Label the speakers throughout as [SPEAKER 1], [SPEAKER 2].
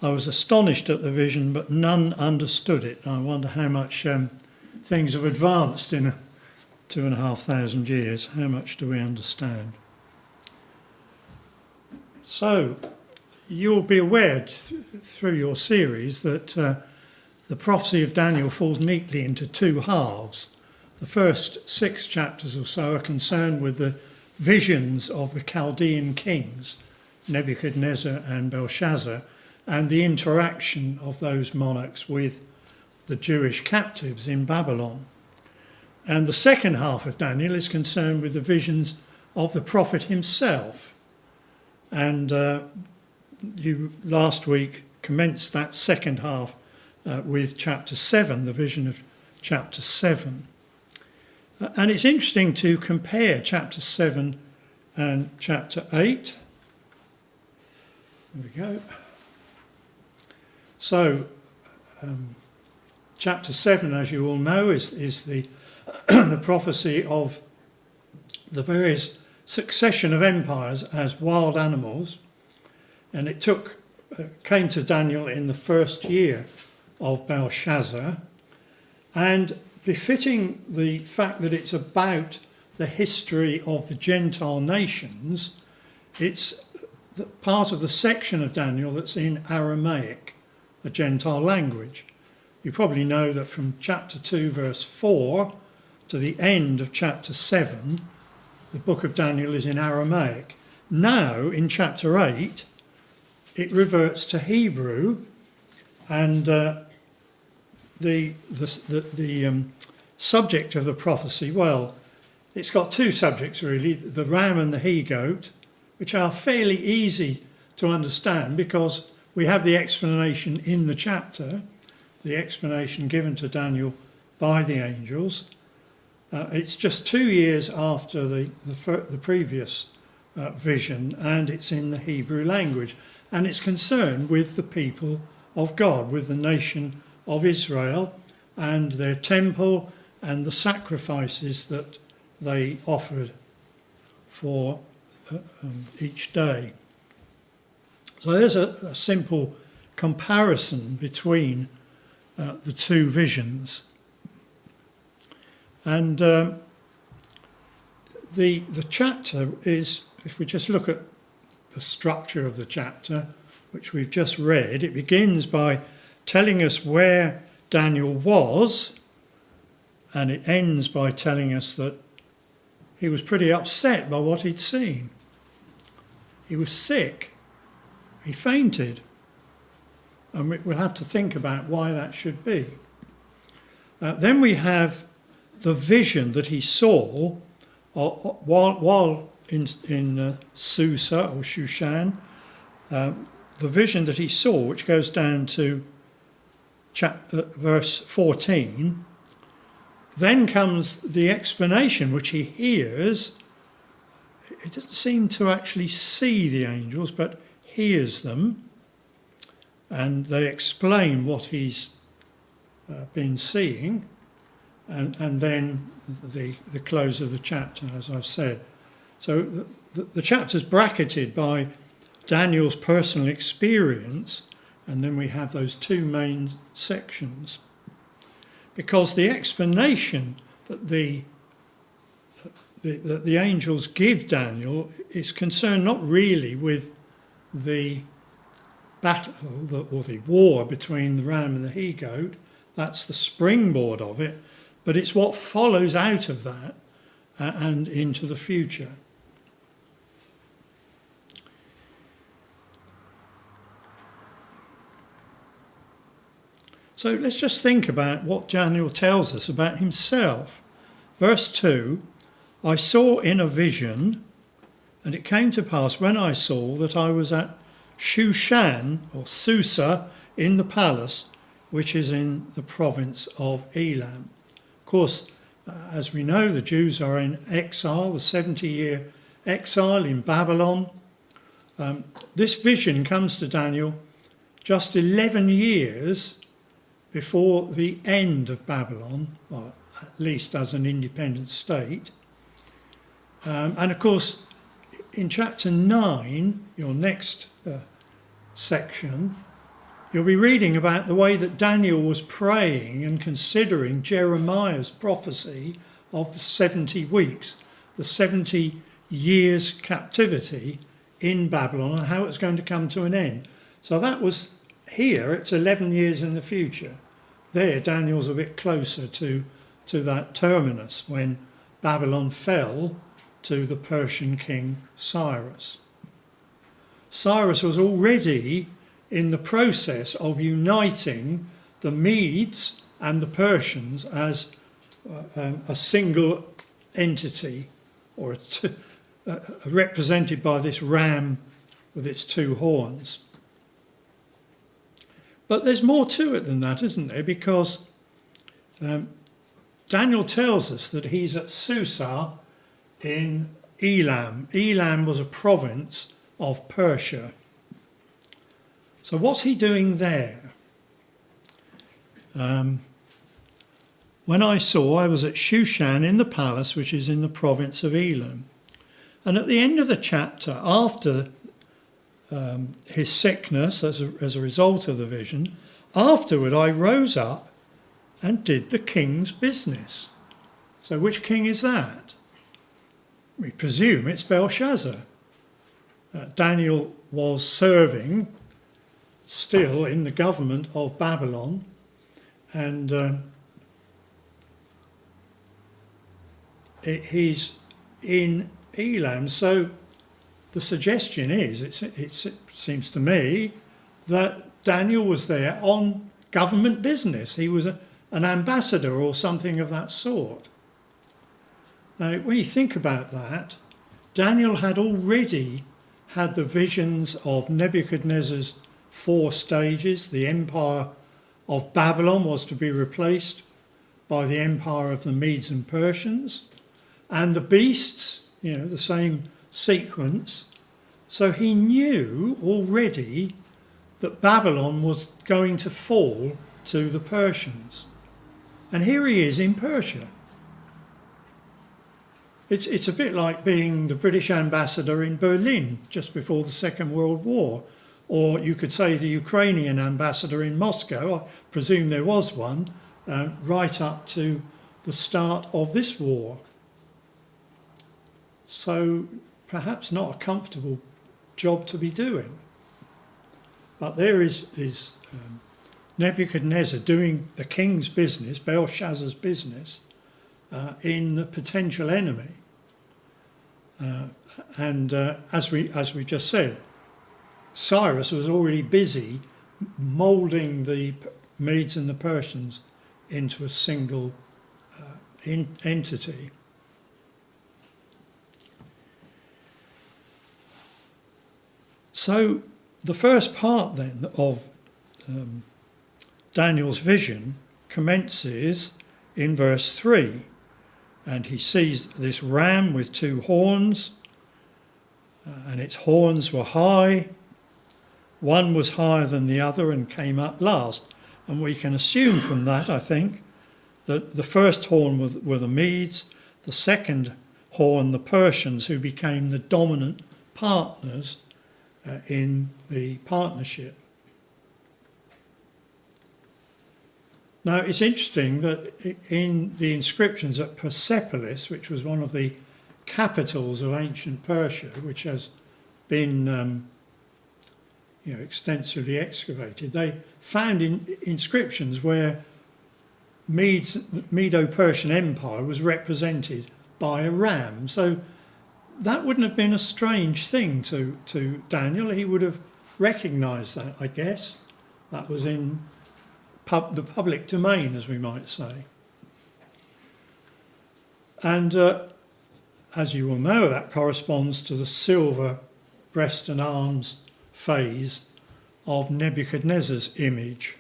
[SPEAKER 1] I was astonished at the vision, but none understood it. I wonder how much things have advanced in 2,500 years. How much do we understand? So, you'll be aware through your series that the prophecy of Daniel falls neatly into two halves. The first 6 chapters or so are concerned with the visions of the Chaldean kings, Nebuchadnezzar and Belshazzar, and the interaction of those monarchs with the Jewish captives in Babylon. And the second half of Daniel is concerned with the visions of the prophet himself. And you last week commenced that second half with chapter 7, the vision of chapter 7. And it's interesting to compare chapter 7 and chapter 8. There we go. So, chapter 7, as you all know, is the, the prophecy of the various succession of empires as wild animals. And it came to Daniel in the first year of Belshazzar. And befitting the fact that it's about the history of the Gentile nations, it's part of the section of Daniel that's in Aramaic, a Gentile language. You probably know that from chapter 2 verse 4 to the end of chapter 7, the book of Daniel is in Aramaic. Now in chapter 8 it reverts to Hebrew, and the subject of the prophecy, well, it's got 2 subjects really, the ram and the he-goat, which are fairly easy to understand because we have the explanation in the chapter, the explanation given to Daniel by the angels. It's just 2 years after the previous vision, and it's in the Hebrew language. And it's concerned with the people of God, with the nation of Israel and their temple and the sacrifices that they offered for each day. So there's a simple comparison between the 2 visions. And the chapter is, if we just look at the structure of the chapter, which we've just read, it begins by telling us where Daniel was, and it ends by telling us that he was pretty upset by what he'd seen. He was sick. He fainted. And we'll have to think about why that should be. Then we have the vision that he saw while in Susa or Shushan. The vision that he saw, which goes down to verse 14. Then comes the explanation, which he hears. He doesn't seem to actually see the angels, but hears them. And they explain what he's been seeing. And then the close of the chapter, as I've said. So the chapter's bracketed by Daniel's personal experience, and then we have those 2 main sections. Because the explanation that the angels give Daniel is concerned not really with the battle or the war between the ram and the he-goat. That's the springboard of it, but it's what follows out of that and into the future. So let's just think about what Daniel tells us about himself. Verse 2, I saw in a vision, and it came to pass when I saw that I was at Shushan, or Susa, in the palace, which is in the province of Elam. Of course, as we know, the Jews are in exile, the 70-year exile in Babylon. This vision comes to Daniel just 11 years before the end of Babylon, or at least as an independent state. And of course, in chapter 9, your next section, you'll be reading about the way that Daniel was praying and considering Jeremiah's prophecy of the 70 weeks, the 70 years captivity in Babylon, and how it's going to come to an end. So that was here, it's 11 years in the future. There, Daniel's a bit closer to that terminus when Babylon fell to the Persian king Cyrus. Cyrus was already in the process of uniting the Medes and the Persians as a single entity, or represented by this ram with its two horns. But there's more to it than that, isn't there? Because Daniel tells us that he's at Susa in Elam. Elam was a province of Persia. So what's he doing there? When I was at Shushan in the palace, which is in the province of Elam. And at the end of the chapter, after his sickness as a result of the vision, afterward I rose up and did the king's business. So which king is that? We presume it's Belshazzar. Daniel was serving still in the government of Babylon, and he's in Elam. So the suggestion is, it seems to me, that Daniel was there on government business. He was an ambassador or something of that sort. Now, when you think about that, Daniel had already had the visions of Nebuchadnezzar's 4 stages. The empire of Babylon was to be replaced by the empire of the Medes and Persians, and the beasts, the same sequence. So he knew already that Babylon was going to fall to the Persians. And here he is in Persia. It's a bit like being the British ambassador in Berlin just before the Second World War. Or you could say the Ukrainian ambassador in Moscow, I presume there was one, right up to the start of this war. So perhaps not a comfortable job to be doing. But there is Nebuchadnezzar doing the king's business, Belshazzar's business, in the potential enemy. And as we just said, Cyrus was already busy moulding the Medes and the Persians into a single entity. So the first part then of Daniel's vision commences in verse 3, and he sees this ram with 2 horns, and its horns were high. One was higher than the other and came up last. And we can assume from that, I think, that the first horn were the Medes, the second horn the Persians, who became the dominant partners in the partnership. Now, it's interesting that in the inscriptions at Persepolis, which was one of the capitals of ancient Persia, which has been extensively excavated, they found inscriptions where Medo-Persian Empire was represented by a ram. So that wouldn't have been a strange thing to Daniel. He would have recognised that, I guess. That was in the public domain, as we might say. And as you will know, that corresponds to the silver breast and arms phase of Nebuchadnezzar's image.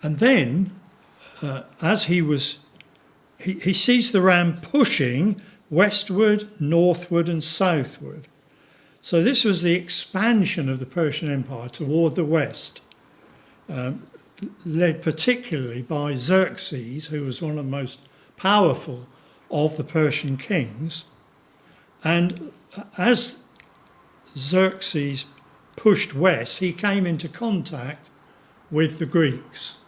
[SPEAKER 1] And then, as he sees the ram pushing westward, northward and southward. So this was the expansion of the Persian Empire toward the west, led particularly by Xerxes, who was one of the most powerful of the Persian kings. And as Xerxes pushed west, he came into contact with the Greeks.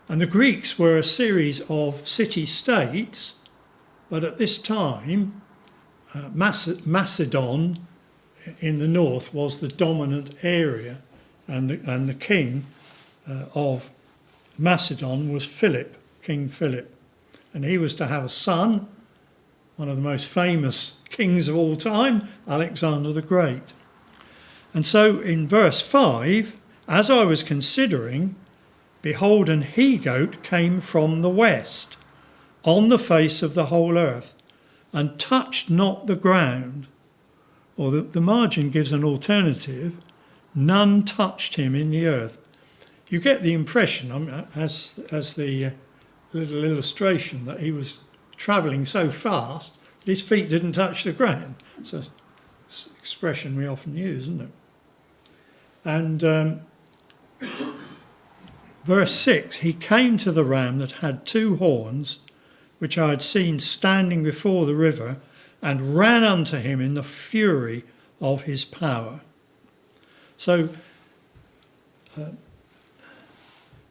[SPEAKER 1] And the Greeks were a series of city-states, but at this time, Macedon in the north was the dominant area, and the king of Macedon was Philip, King Philip. And he was to have a son, one of the most famous kings of all time, Alexander the Great. And so in verse 5, as I was considering, behold, an he-goat came from the west, on the face of the whole earth, and touched not the ground. Or the margin gives an alternative, none touched him in the earth. You get the impression, as the little illustration, that he was travelling so fast that his feet didn't touch the ground. It's an expression we often use, isn't it? And verse 6, he came to the ram that had 2 horns, which I had seen standing before the river, and ran unto him in the fury of his power. So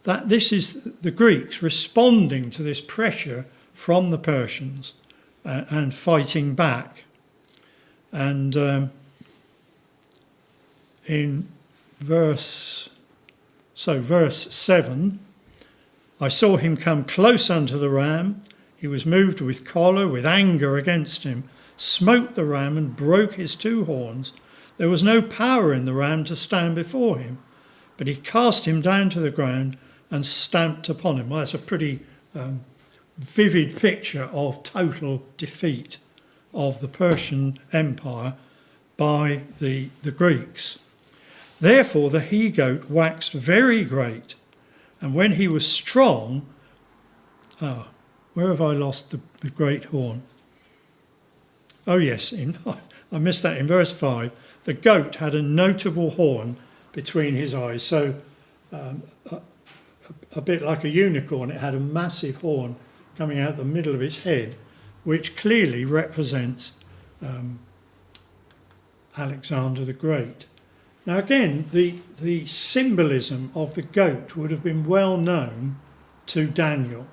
[SPEAKER 1] that this is the Greeks responding to this pressure from the Persians and fighting back. And in verse 7, I saw him come close unto the ram. He was moved with choler, with anger against him, smote the ram and broke his 2 horns. There was no power in the ram to stand before him, but he cast him down to the ground and stamped upon him. Well, that's a pretty vivid picture of total defeat of the Persian Empire by the Greeks. Therefore the he-goat waxed very great, and when he was strong, where have I lost the great horn? Oh yes, I missed that in verse 5. The goat had a notable horn between his eyes, so a bit like a unicorn, it had a massive horn coming out the middle of its head, which clearly represents Alexander the Great. Now again, the symbolism of the goat would have been well known to Daniel.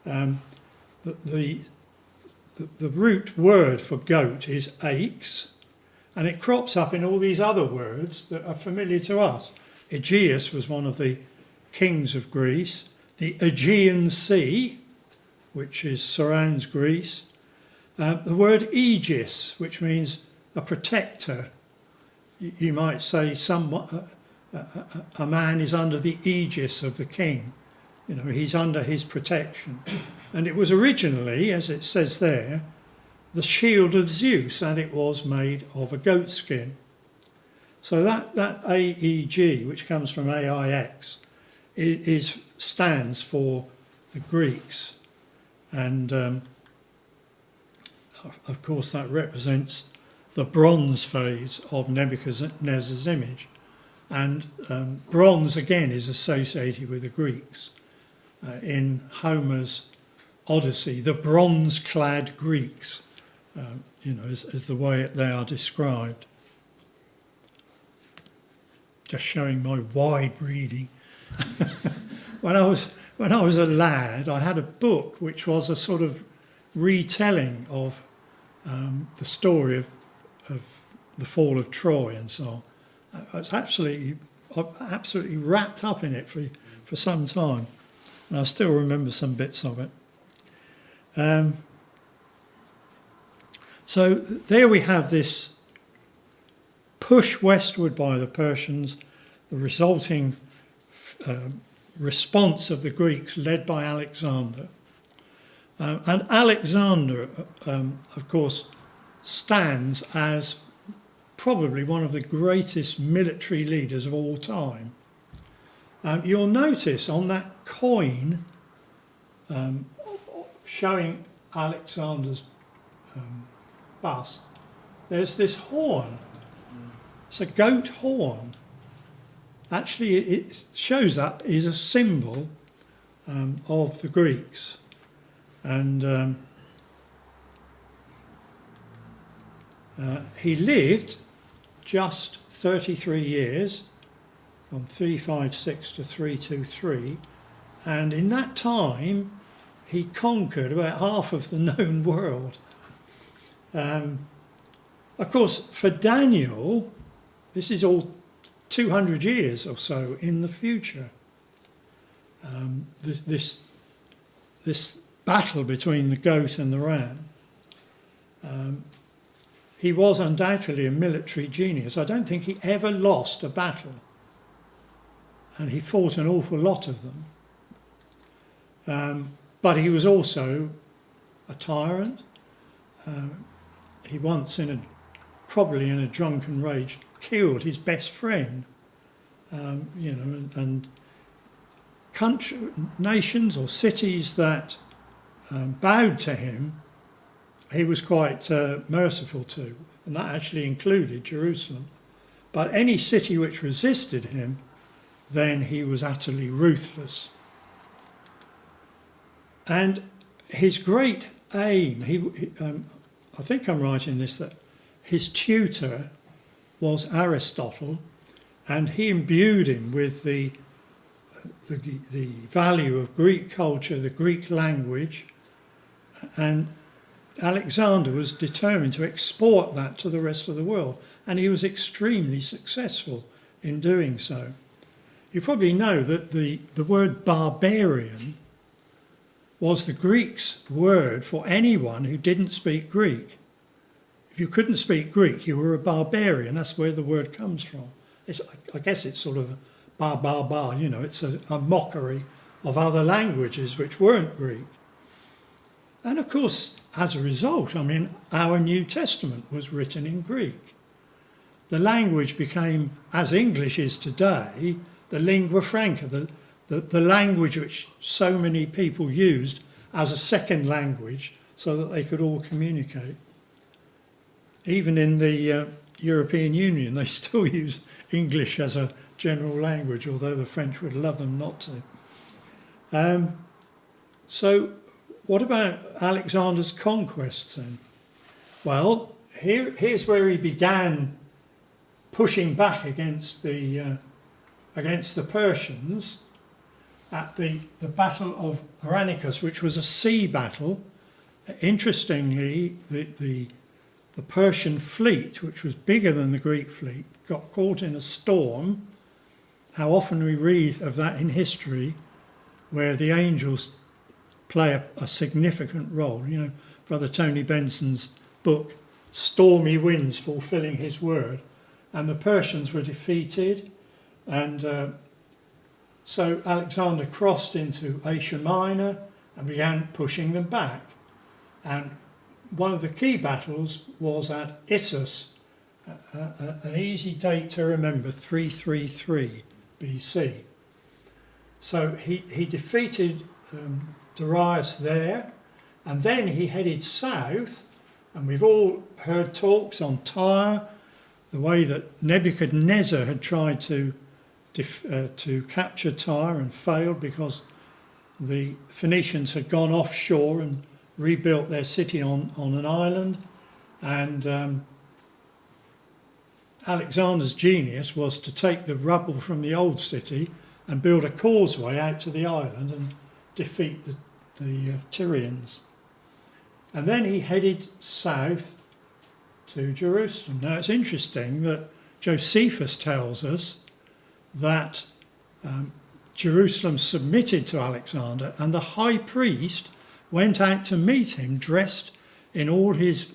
[SPEAKER 1] The root word for goat is apes, and it crops up in all these other words that are familiar to us. Aegeus was one of the kings of Greece. The Aegean Sea, which surrounds Greece. The word aegis, which means a protector. You might say a man is under the aegis of the king. You know, he's under his protection. And it was originally, as it says there, the shield of Zeus, and it was made of a goat skin. So that AEG, which comes from AIX, stands for the Greeks. And of course that represents the bronze phase of Nebuchadnezzar's image. And bronze again is associated with the Greeks. In Homer's Odyssey, the bronze-clad Greeks, is the way they are described. Just showing my wide reading. When I was a lad, I had a book which was a sort of retelling of the story of the fall of Troy and so on. I was absolutely wrapped up in it for some time, and I still remember some bits of it. So there we have this push westward by the Persians, the resulting response of the Greeks led by Alexander. And Alexander, of course, stands as probably one of the greatest military leaders of all time. You'll notice on that coin showing Alexander's bust, there's this horn. It's a goat horn. Actually, it shows that is a symbol of the Greeks. And he lived just 33 years, from 356 to 323, and in that time he conquered about half of the known world. Of course, for Daniel, this is all 200 years or so in the future. This battle between the goat and the ram. He was undoubtedly a military genius. I don't think he ever lost a battle, and he fought an awful lot of them. But he was also a tyrant. He once, probably in a drunken rage, killed his best friend. And nations or cities that bowed to him, he was quite merciful to, and that actually included Jerusalem. But any city which resisted him, then he was utterly ruthless. And his great aim, I think I'm right in this, that his tutor was Aristotle, and he imbued him with the value of Greek culture, the Greek language, and Alexander was determined to export that to the rest of the world, and he was extremely successful in doing so. You probably know that the word barbarian was the Greeks' word for anyone who didn't speak Greek. If you couldn't speak Greek, you were a barbarian. That's where the word comes from. I guess it's sort of bar, it's a mockery of other languages which weren't Greek. And of course, as a result, our New Testament was written in Greek. The language became, as English is today, the lingua franca, the language which so many people used as a second language so that they could all communicate. Even in the European Union, they still use English as a general language, although the French would love them not to. So what about Alexander's conquests then? Well, here's where he began pushing back against the Persians at the Battle of Granicus, which was a sea battle. Interestingly, the Persian fleet, which was bigger than the Greek fleet, got caught in a storm. How often we read of that in history, where the angels play a significant role. Brother Tony Benson's book, Stormy Winds Fulfilling His Word. And the Persians were defeated, and so Alexander crossed into Asia Minor and began pushing them back. And one of the key battles was at Issus, an easy date to remember, 333 BC. So he defeated Darius there, and then he headed south, and we've all heard talks on Tyre, the way that Nebuchadnezzar had tried to capture Tyre and failed because the Phoenicians had gone offshore and rebuilt their city on an island, and Alexander's genius was to take the rubble from the old city and build a causeway out to the island and defeat the Tyrians. And then he headed south to Jerusalem. Now it's interesting that Josephus tells us that Jerusalem submitted to Alexander, and the high priest went out to meet him dressed in all his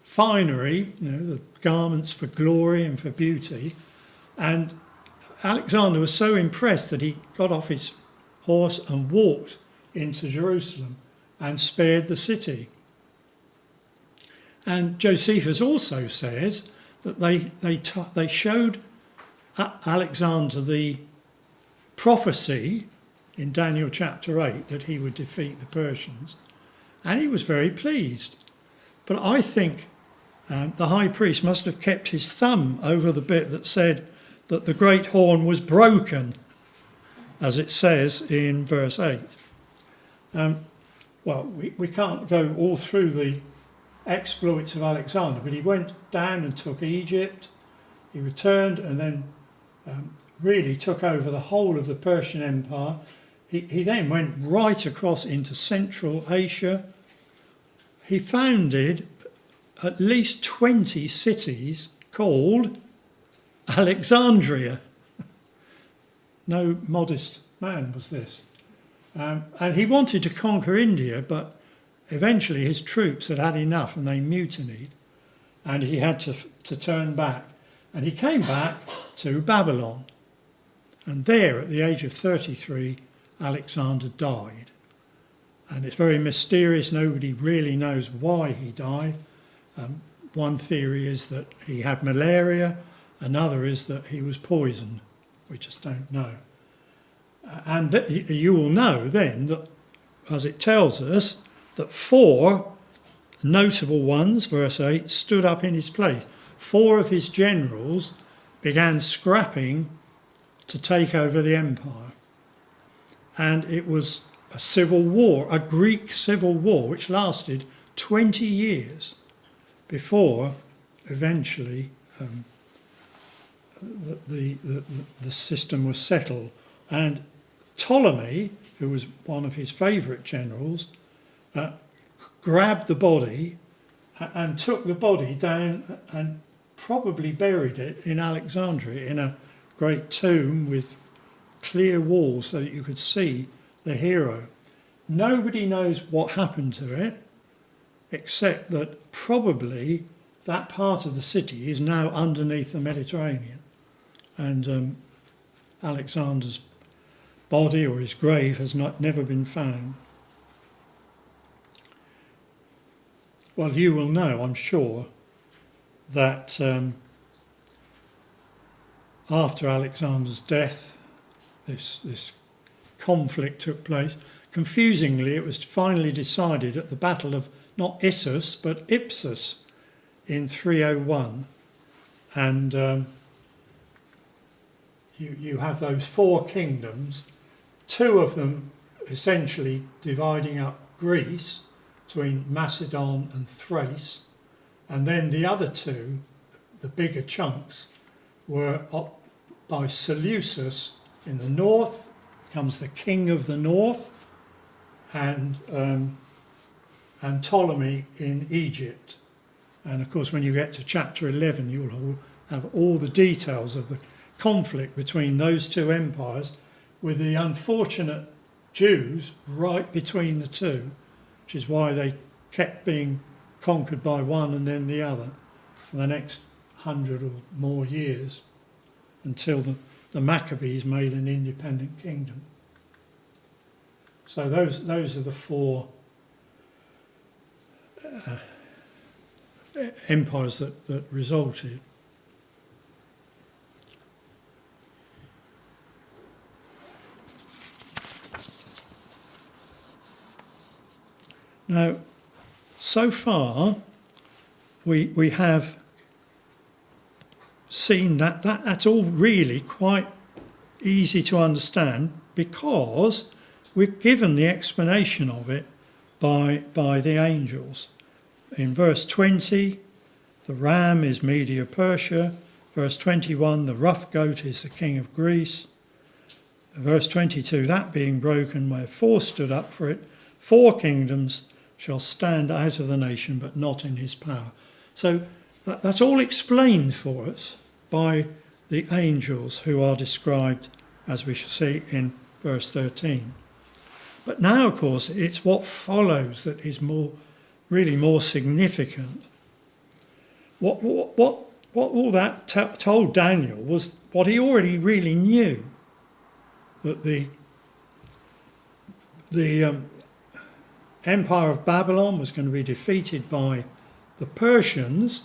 [SPEAKER 1] finery, the garments for glory and for beauty. And Alexander was so impressed that he got off his horse and walked into Jerusalem and spared the city. And Josephus also says that they showed Alexander the prophecy in Daniel chapter 8 that he would defeat the Persians, and he was very pleased. But I think the high priest must have kept his thumb over the bit that said that the great horn was broken, as it says in verse 8. We can't go all through the exploits of Alexander, but he went down and took Egypt, he returned and then really took over the whole of the Persian Empire. He then went right across into Central Asia. He founded at least 20 cities called Alexandria. No modest man was this. And he wanted to conquer India, but eventually his troops had had enough and they mutinied, and he had to turn back. And he came back to Babylon. And there, at the age of 33, Alexander died. And it's very mysterious. Nobody really knows why he died. One theory is that he had malaria. Another is that he was poisoned. We just don't know. And you will know then that, as it tells us, that 4 notable ones, verse 8, stood up in his place. 4 of his generals began scrapping to take over the empire. And it was a civil war, a Greek civil war, which lasted 20 years before eventually the system was settled. And Ptolemy, who was one of his favourite generals, grabbed the body and took the body down and probably buried it in Alexandria in a great tomb with clear walls so that you could see the hero. Nobody knows what happened to it, except that probably that part of the city is now underneath the Mediterranean. And Alexander's body or his grave has never been found. Well, you will know, I'm sure, that after Alexander's death, this conflict took place. Confusingly, it was finally decided at the Battle of not Issus, but Ipsus in 301. And you have those 4 kingdoms, 2 of them essentially dividing up Greece between Macedon and Thrace, and then the other 2, the bigger chunks, were up by Seleucus in the north, becomes the king of the north, and Ptolemy in Egypt. And of course, when you get to chapter 11, you'll have all the details of the conflict between those 2 empires, with the unfortunate Jews right between the 2, which is why they kept being conquered by one and then the other for the next 100 or more years, until the Maccabees made an independent kingdom. So those are the 4 empires that resulted. Now, so far, we have seen that's all really quite easy to understand, because we're given the explanation of it by the angels. In verse 20, the ram is Media-Persia. Verse 21, the rough goat is the king of Greece. Verse 22, that being broken, where 4 stood up for it, 4 kingdoms shall stand out of the nation, but not in his power. So that's all explained for us by the angels, who are described, as we shall see, in verse 13. But now, of course, it's what follows that is really more significant. What all that told Daniel was what he already really knew, that the Empire of Babylon was going to be defeated by the Persians,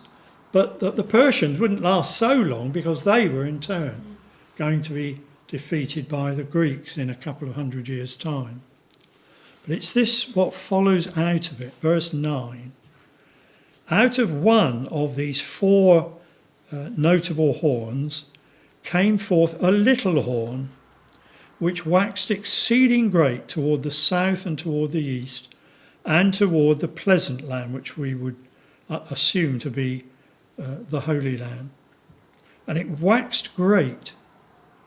[SPEAKER 1] but that the Persians wouldn't last so long, because they were in turn going to be defeated by the Greeks in a couple of 100 years' time. But it's this what follows out of it. Verse 9. Out of one of these 4 notable horns came forth a little horn, which waxed exceeding great toward the south and toward the east, and toward the pleasant land, which we would assume to be the Holy Land. and it waxed great.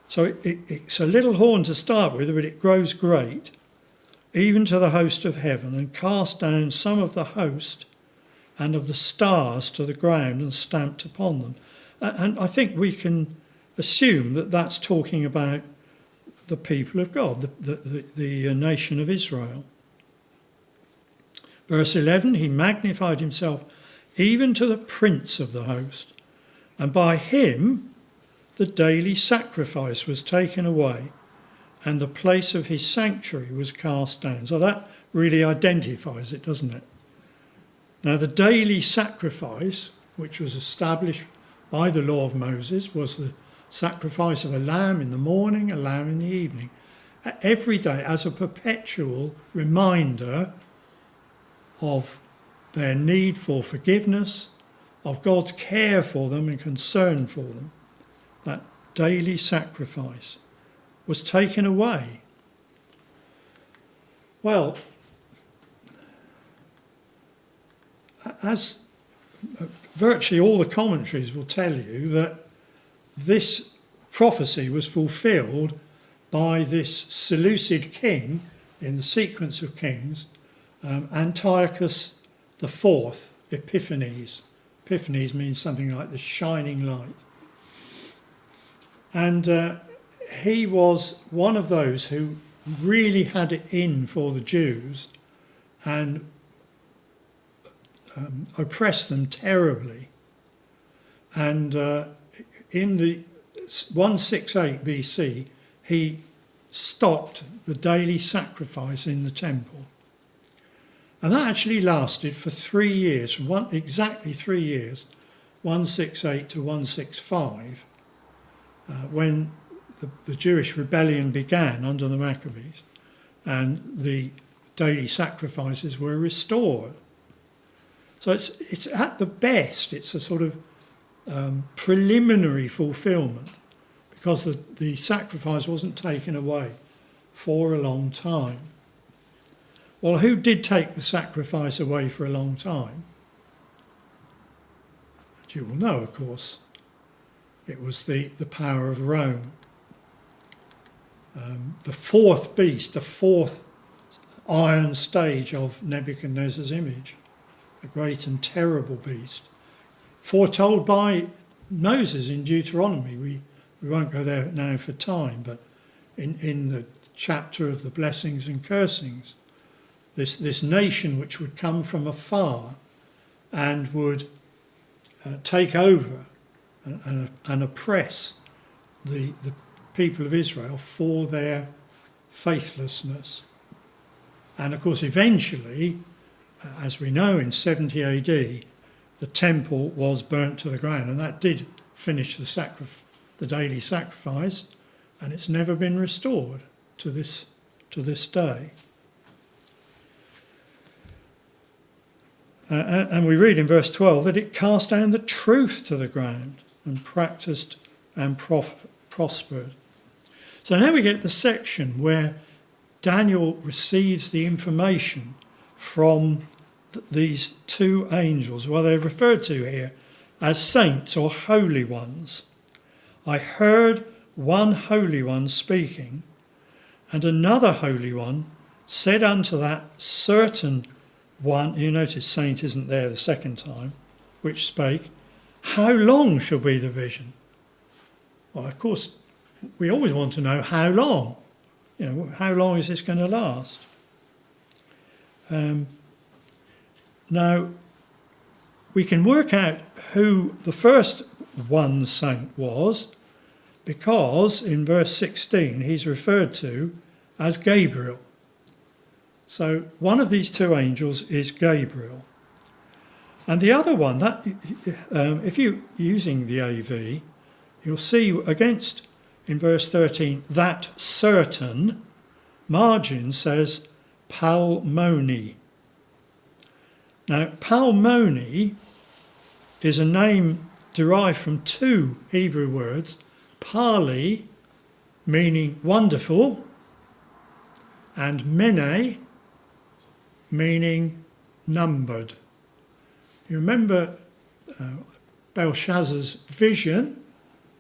[SPEAKER 1] So it's a little horn to start with, but it grows great, even to the host of heaven, and cast down some of the host and of the stars to the ground and stamped upon them. And I think we can assume that that's talking about the people of God, the nation of Israel. Verse 11, he magnified himself even to the prince of the host, and by him the daily sacrifice was taken away, and the place of his sanctuary was cast down. So that really identifies it, doesn't it? Now, the daily sacrifice, which was established by the law of Moses, was the sacrifice of a lamb in the morning, a lamb in the evening, every day, as a perpetual reminder of their need for forgiveness, of God's care for them and concern for them. That daily sacrifice was taken away. Well, as virtually all the commentaries will tell you, that this prophecy was fulfilled by this Seleucid king in the sequence of kings, Antiochus IV Epiphanes. Epiphanes means something like the shining light. And he was one of those who really had it in for the Jews and oppressed them terribly. And in the 168 BC, he stopped the daily sacrifice in the temple. And that actually lasted for 3 years, exactly 3 years, 168 to 165, when the Jewish rebellion began under the Maccabees, and the daily sacrifices were restored. So it's at the best, it's a sort of preliminary fulfillment, because the sacrifice wasn't taken away for a long time. Well, who did take the sacrifice away for a long time? As you will know, of course, it was the power of Rome. The fourth beast, the fourth iron stage of Nebuchadnezzar's image, a great and terrible beast, foretold by Moses in Deuteronomy. We won't go there now for time, but in the chapter of the blessings and cursings, this nation which would come from afar and would take over and oppress the people of Israel for their faithlessness. And of course, eventually, as we know, in 70 AD, the temple was burnt to the ground, and that did finish the daily sacrifice, and it's never been restored to this day. And we read in verse 12 that it cast down the truth to the ground and practiced and prospered. So now we get the section where Daniel receives the information from these two angels. Well, they're referred to here as saints or holy ones. I heard one holy one speaking, and another holy one said unto that certain one, you notice saint isn't there the second time, which spake, how long shall be the vision? Well, of course, we always want to know how long. You know, how long is this going to last? Now, we can work out who the first one saint was, because in verse 16 he's referred to as Gabriel. So one of these two angels is Gabriel. And the other one, if you're using the AV, you'll see against, in verse 13, that certain, margin says Palmoni. Now, Palmoni is a name derived from two Hebrew words, Pali, meaning wonderful, and Mene, meaning numbered. You remember Belshazzar's vision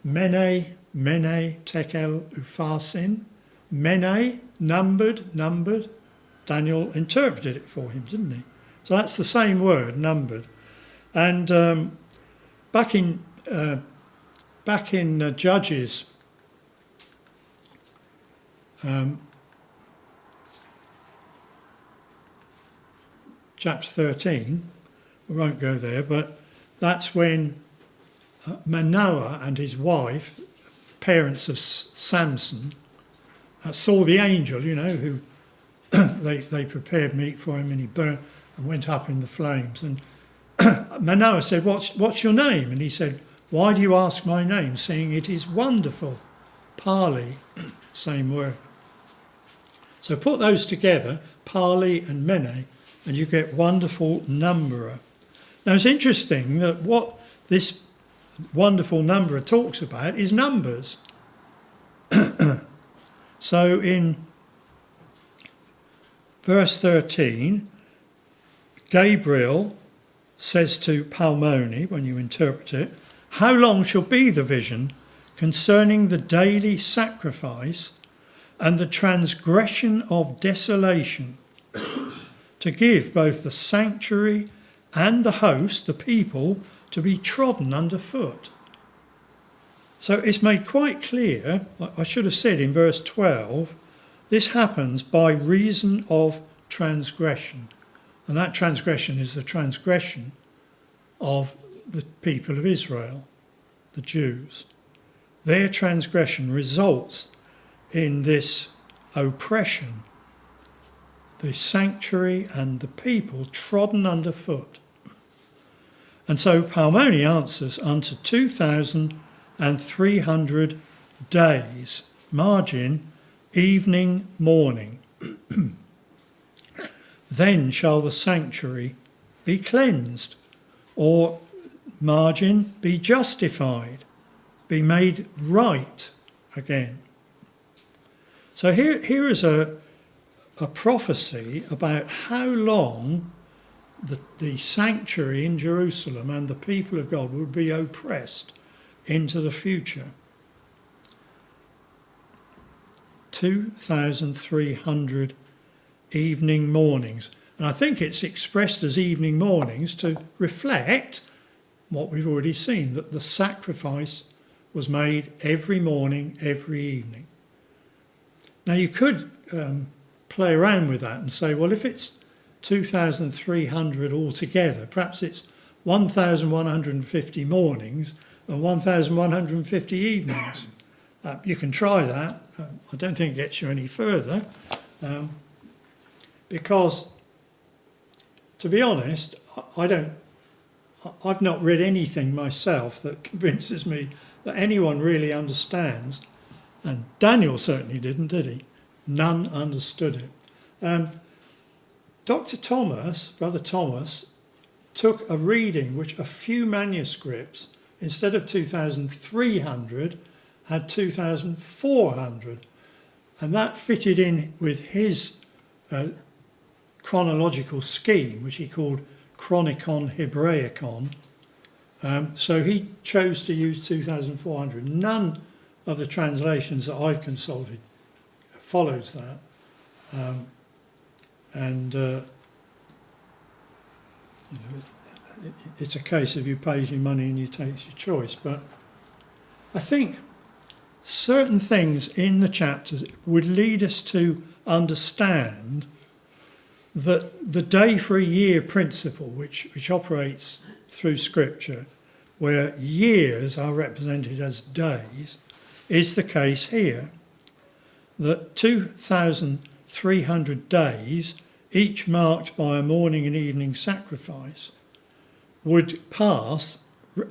[SPEAKER 1] Mene, mene, tekel, upharsin. Mene, numbered. Daniel interpreted it for him, didn't he? So that's the same word, numbered. And back in Judges, chapter 13, we won't go there, but that's when Manoah and his wife, parents of Samson, saw the angel, who they prepared meat for him, and he burnt and went up in the flames. And Manoah said, what's your name? And he said, why do you ask my name, seeing it is wonderful? Pali, same word. So put those together, Pali and Mene, and you get wonderful numberer. Now it's interesting that what this wonderful numberer talks about is numbers. So in verse 13, Gabriel says to Palmoni, when you interpret it, how long shall be the vision concerning the daily sacrifice and the transgression of desolation, to give both the sanctuary and the host, the people, to be trodden underfoot? So it's made quite clear, I should have said in verse 12, this happens by reason of transgression. And that transgression is the transgression of the people of Israel, the Jews. Their transgression results in this oppression, the sanctuary and the people trodden underfoot. And so Palmoni answers, unto 2,300 days, margin, evening, morning. Then shall the sanctuary be cleansed, or margin, be justified, be made right again. So here is a prophecy about how long the sanctuary in Jerusalem and the people of God would be oppressed into the future. 2,300 evening mornings. And I think it's expressed as evening mornings to reflect what we've already seen, that the sacrifice was made every morning, every evening. Now you could play around with that and say, well, if it's 2,300 altogether, perhaps it's 1,150 mornings and 1,150 evenings. You can try that. I don't think it gets you any further, because, to be honest, I've not read anything myself that convinces me that anyone really understands, and Daniel certainly didn't, did he? None understood it. Brother Thomas, took a reading which a few manuscripts, instead of 2,300, had 2,400. And that fitted in with his chronological scheme, which he called Chronicon Hebraicon. So he chose to use 2,400. None of the translations that I've consulted follows that. It's a case of you pays your money and you takes your choice. But I think certain things in the chapters would lead us to understand that the day for a year principle, which operates through Scripture, where years are represented as days, is the case here. That 2,300 days, each marked by a morning and evening sacrifice, would pass,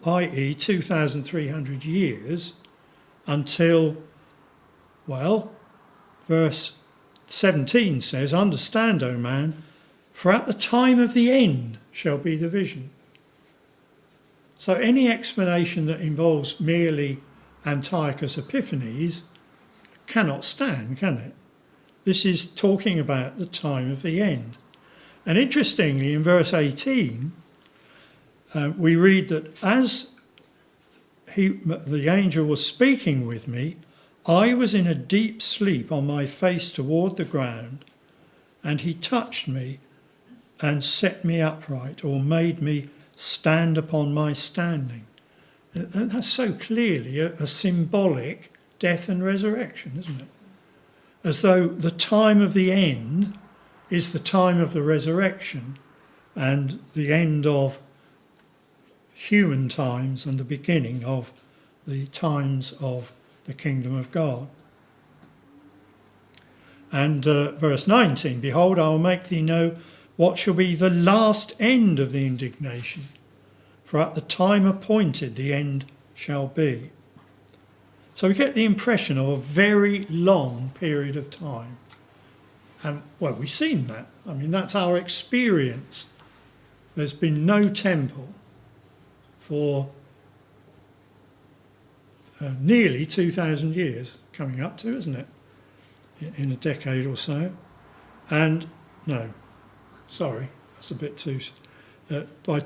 [SPEAKER 1] i.e. 2,300 years, until, well, verse 17 says, understand, O man, for at the time of the end shall be the vision. So any explanation that involves merely Antiochus Epiphanes cannot stand, can it? This is talking about the time of the end. And interestingly, in verse 18, we read that as the angel was speaking with me, I was in a deep sleep on my face toward the ground, and he touched me and set me upright, or made me stand upon my standing. And that's so clearly a symbolic death and resurrection, isn't it? As though the time of the end is the time of the resurrection, and the end of human times and the beginning of the times of the kingdom of God. And verse 19, behold, I will make thee know what shall be the last end of the indignation, for at the time appointed the end shall be. So we get the impression of a very long period of time. And, well, we've seen that. I mean, that's our experience. There's been no temple for nearly 2,000 years coming up to, isn't it? In a decade or so. And, no, sorry, that's a bit too... by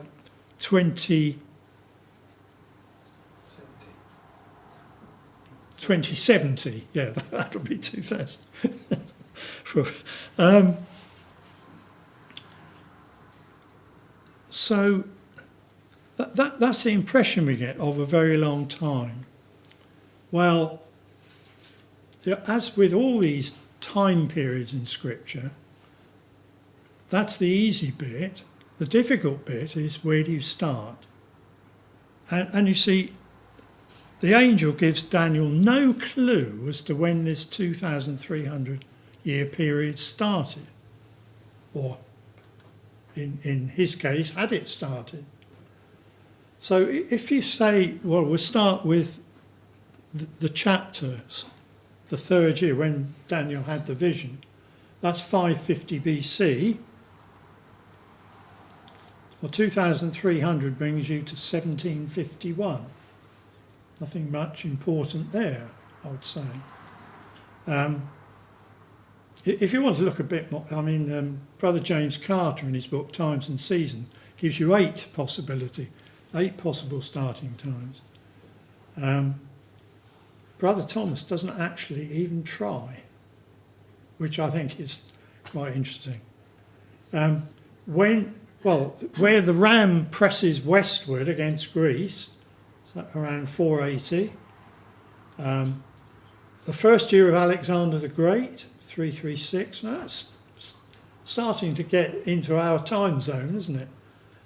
[SPEAKER 1] 2070, yeah, that'll be 2000. So that's the impression we get of a very long time. Well, as with all these time periods in Scripture, that's the easy bit. The difficult bit is, where do you start? And you see, the angel gives Daniel no clue as to when this 2,300-year period started, or in his case, had it started. So if you say, well, we'll start with the chapters, the third year when Daniel had the vision, that's 550 BC. Well, 2,300 brings you to 1751. Nothing much important there, I would say. If you want to look a bit more, I mean, Brother James Carter in his book Times and Seasons gives you 8 possible starting times. Brother Thomas doesn't actually even try, which I think is quite interesting. Where the ram presses westward against Greece, so around 480. The first year of Alexander the Great, 336. Now that's starting to get into our time zone, isn't it?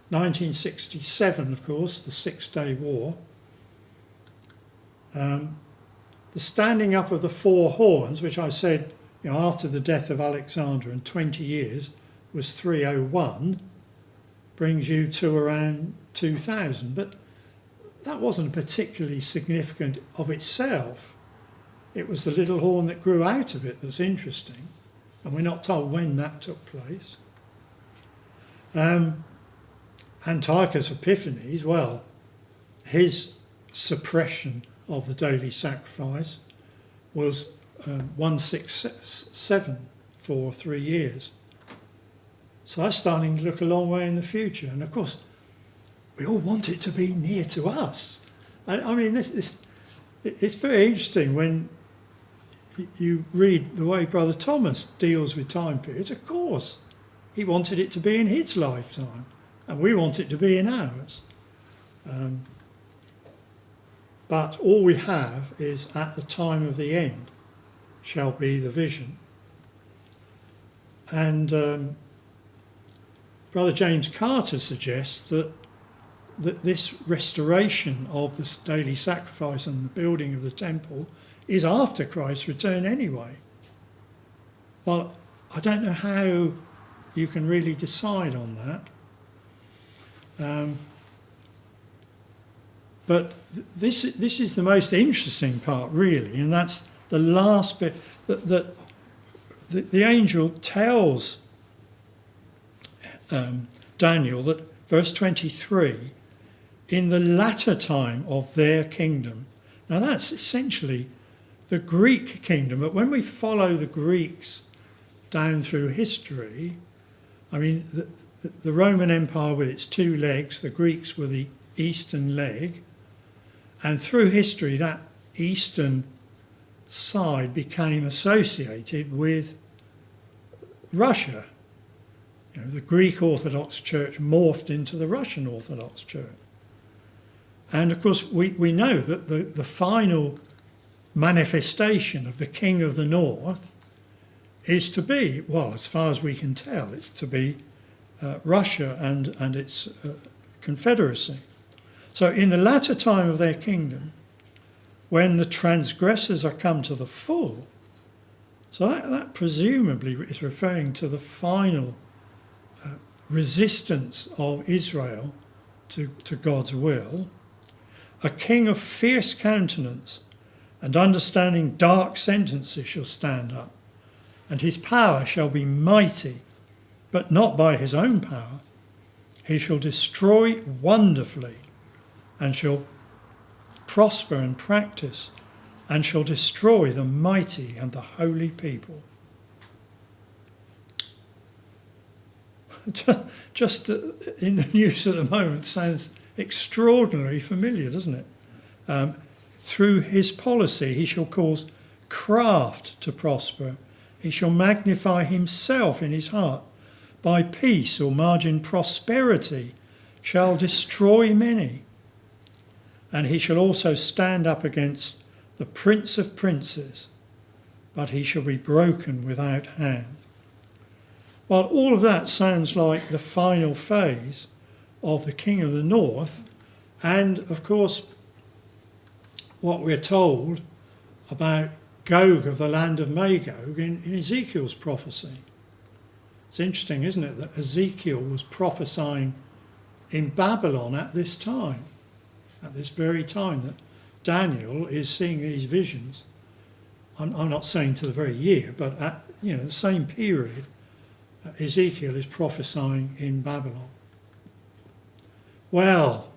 [SPEAKER 1] 1967, of course, the Six-Day War. The standing up of the 4 horns, which I said, after the death of Alexander and 20 years, was 301, brings you to around 2000. But that wasn't particularly significant of itself. It was the little horn that grew out of it that's interesting, and we're not told when that took place. Antiochus Epiphanes, well, his suppression of the daily sacrifice was 167 for 3 years. So that's starting to look a long way in the future. And of course, we all want it to be near to us. I mean, it's very interesting when you read the way Brother Thomas deals with time periods. Of course, he wanted it to be in his lifetime, and we want it to be in ours. But all we have is, at the time of the end shall be the vision. And Brother James Carter suggests that this restoration of this daily sacrifice and the building of the temple is after Christ's return anyway. Well, I don't know how you can really decide on that. But this is the most interesting part, really, and that's the last bit that the angel tells Daniel that, verse 23, in the latter time of their kingdom. Now that's essentially the Greek kingdom, but when we follow the Greeks down through history, I mean, the Roman Empire with its 2 legs, the Greeks were the eastern leg, And through history, that eastern side became associated with Russia. You know, the Greek Orthodox Church morphed into the Russian Orthodox Church. And of course, we know that the final manifestation of the King of the North is to be, well, as far as we can tell, it's to be Russia and its confederacy. So in the latter time of their kingdom, when the transgressors are come to the full, so that presumably is referring to the final resistance of Israel to God's will, a king of fierce countenance and understanding dark sentences shall stand up, and his power shall be mighty, but not by his own power. He shall destroy wonderfully, and shall prosper and practice, and shall destroy the mighty and the holy people. Just in the news at the moment sounds extraordinarily familiar, doesn't it? Through his policy he shall cause craft to prosper. He shall magnify himself in his heart. By peace or margin prosperity shall destroy many. And he shall also stand up against the Prince of Princes, but he shall be broken without hand. Well, all of that sounds like the final phase of the King of the North, and of course what we're told about Gog of the land of Magog in Ezekiel's prophecy. It's interesting, isn't it, that Ezekiel was prophesying in Babylon at this time, at this very time that Daniel is seeing these visions. I'm not saying to the very year, but at the same period, Ezekiel is prophesying in Babylon. Well,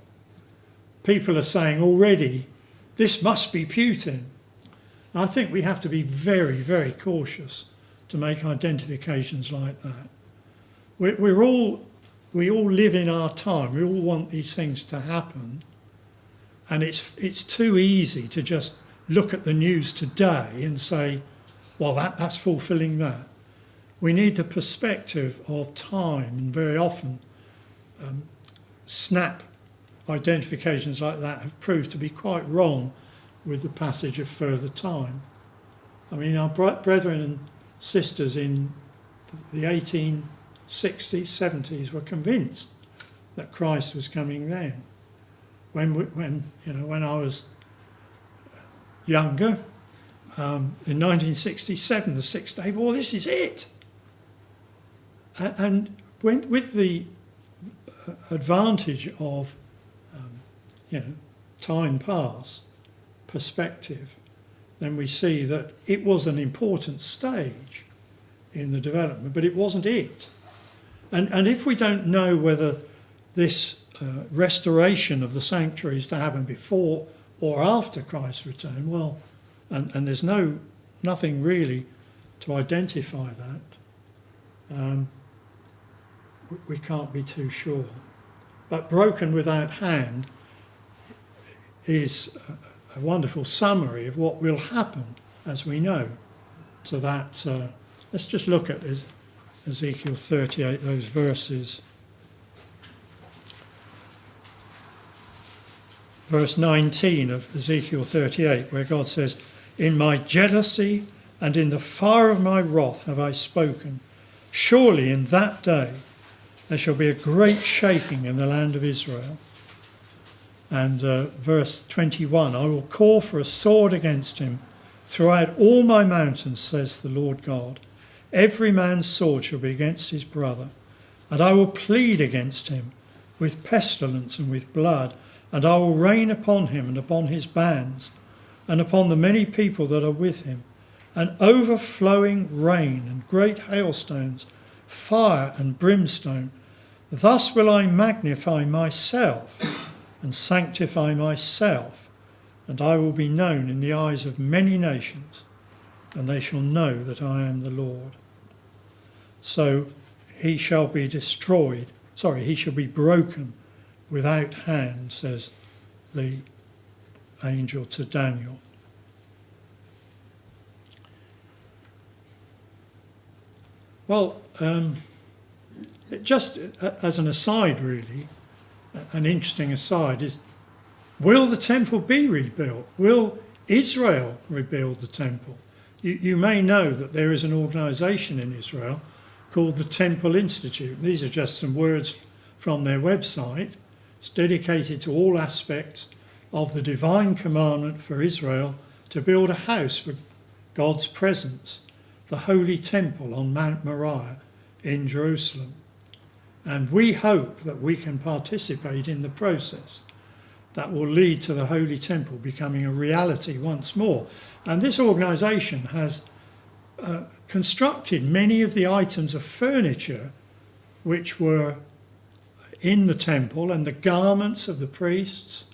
[SPEAKER 1] people are saying already, this must be Putin. I think we have to be very, very cautious to make identifications like that. We all live in our time. We all want these things to happen. And it's too easy to just look at the news today and say, well, that's fulfilling that. We need the perspective of time, and very often snap identifications like that have proved to be quite wrong with the passage of further time. I mean, our brethren and sisters in the 1860s, 70s were convinced that Christ was coming then. When I was younger, in 1967, the Six-Day War, this is it. And with the advantage of time past perspective, then we see that it was an important stage in the development, but it wasn't it. And if we don't know whether this restoration of the sanctuary is to happen before or after Christ's return, well, and there's nothing really to identify that, we can't be too sure. But broken without hand is a wonderful summary of what will happen, as we know, to that. Let's just look at Ezekiel 38, those verses. Verse 19 of Ezekiel 38, where God says, "In my jealousy and in the fire of my wrath have I spoken. Surely in that day there shall be a great shaking in the land of Israel." And verse 21, "I will call for a sword against him throughout all my mountains, says the Lord God. Every man's sword shall be against his brother. And I will plead against him with pestilence and with blood. And I will rain upon him and upon his bands and upon the many people that are with him, an overflowing rain and great hailstones, fire and brimstone. Thus will I magnify myself and sanctify myself, and I will be known in the eyes of many nations, and they shall know that I am the Lord. So he shall be he shall be broken without hand, says the angel to Daniel. Well, just as an aside really, an interesting aside is, will the temple be rebuilt? Will Israel rebuild the temple? You may know that there is an organisation in Israel called the Temple Institute. These are just some words from their website. It's dedicated to all aspects of the divine commandment for Israel to build a house for God's presence, the Holy Temple on Mount Moriah in Jerusalem. And we hope that we can participate in the process that will lead to the Holy Temple becoming a reality once more. And this organisation has constructed many of the items of furniture which were in the temple and the garments of the priests.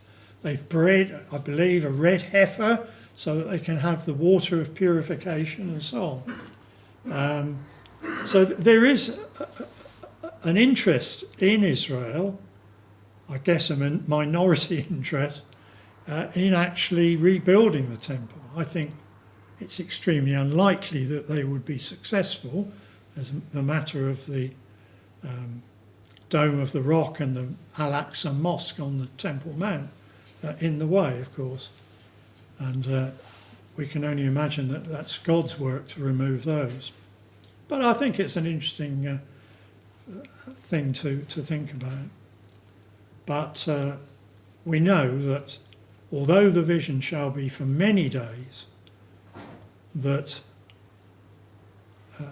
[SPEAKER 1] They've bred, I believe, a red heifer so that they can have the water of purification and so on. So there is an interest in Israel, I guess a minority interest, in actually rebuilding the temple. I think it's extremely unlikely that they would be successful. There's the matter of the Dome of the Rock and the Al-Aqsa Mosque on the Temple Mount in the way, of course. And we can only imagine that that's God's work to remove those. But I think it's an interesting thing to think about. But we know that although the vision shall be for many days, that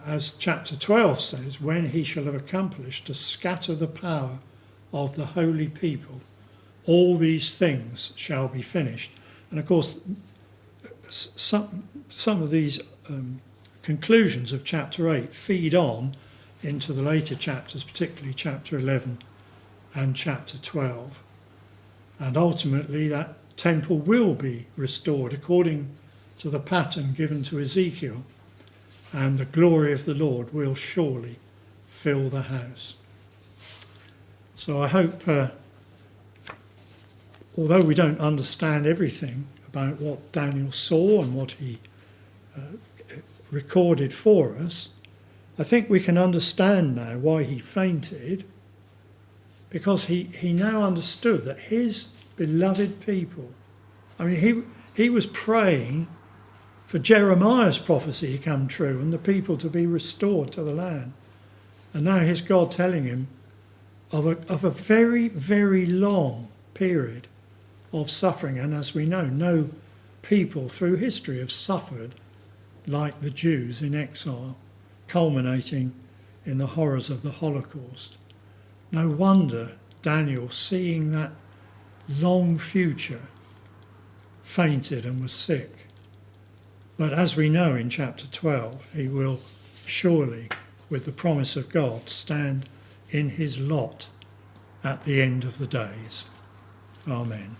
[SPEAKER 1] as chapter 12 says, when he shall have accomplished to scatter the power of the holy people, all these things shall be finished. And of course, some of these conclusions of chapter 8 feed on into the later chapters, particularly chapter 11 and chapter 12. And ultimately that temple will be restored according to the pattern given to Ezekiel, and the glory of the Lord will surely fill the house. So I hope, although we don't understand everything about what Daniel saw and what he recorded for us, I think we can understand now why he fainted, because he now understood that his beloved people, I mean, he was praying for Jeremiah's prophecy to come true and the people to be restored to the land. And now here's God telling him of a very, very long period of suffering. And as we know, no people through history have suffered like the Jews in exile, culminating in the horrors of the Holocaust. No wonder Daniel, seeing that long future, fainted and was sick. But as we know in chapter 12, he will surely, with the promise of God, stand in his lot at the end of the days. Amen.